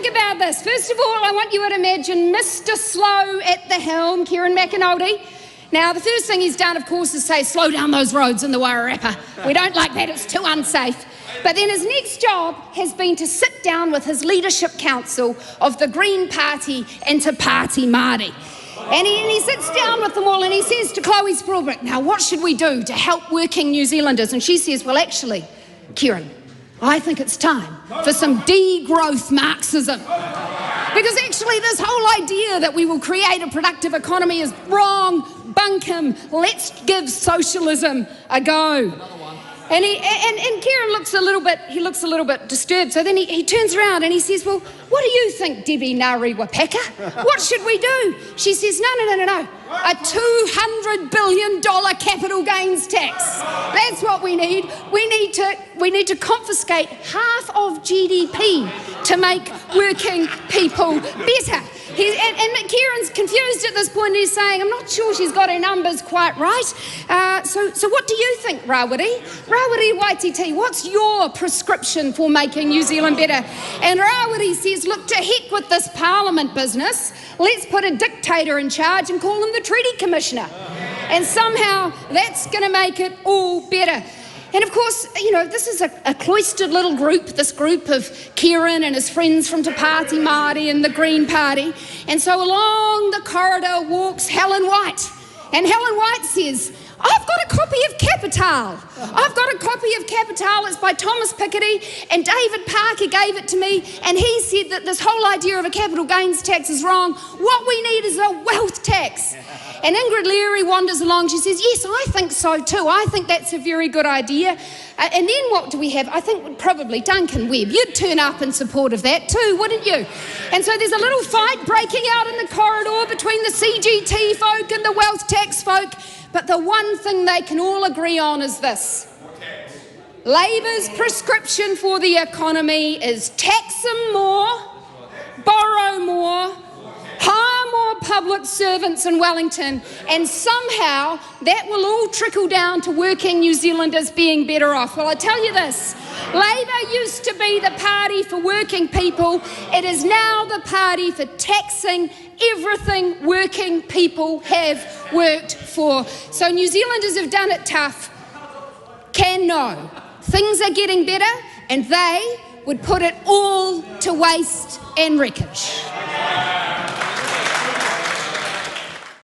think about this. First of all, I want you to imagine Mr. Slow at the helm, Kieran McAnulty. Now, the first thing he's done, of course, is say, slow down those roads in the Wairarapa. We don't like that, it's too unsafe. But then his next job has been to sit down with his leadership council of the Green Party and Te Pāti Māori. And he sits down with them all and he says to Chloe Sprawbrick, now what should we do to help working New Zealanders? And she says, well, actually, Kieran, I think it's time for some degrowth Marxism. Because actually this whole idea that we will create a productive economy is wrong, bunkum, let's give socialism a go. And Kieran looks a little bit disturbed. So then he turns around and he says, well, what do you think, Debbie Ngāri Wapeka? What should we do? She says, no. A $200 billion capital gains tax. That's what we need. We need to confiscate half of GDP to make working people better. And Kieran's confused at this point. He's saying, I'm not sure she's got her numbers quite right. So what do you think, Rawiri? Rawiri Waititi, what's your prescription for making New Zealand better? And Rawiri says, look, to heck with this parliament business. Let's put a dictator in charge and call him the Treaty Commissioner. And somehow that's going to make it all better. And of course, you know, this is a cloistered little group, this group of Kieran and his friends from Te Pāti Māori and the Green Party. And so along the corridor walks Helen White. And Helen White says, I've got a copy of Capital. It's by Thomas Piketty, and David Parker gave it to me, and he said that this whole idea of a capital gains tax is wrong. What we need is a wealth tax. And Ingrid Leary wanders along. She says, yes, I think so too. I think that's a very good idea. And then what do we have? I think probably Duncan Webb. You'd turn up in support of that too, wouldn't you? And so there's a little fight breaking out in the corridor between the CGT folk and the wealth tax folk. But the one thing they can all agree on is this. Labour's prescription for the economy is tax them more, borrow more, hire more public servants in Wellington, and somehow that will all trickle down to working New Zealanders being better off. Well, I tell you this, Labour used to be the party for working people. It is now the party for taxing everything working people have worked for. So New Zealanders have done it tough. Can know things are getting better, and they would put it all to waste and wreckage.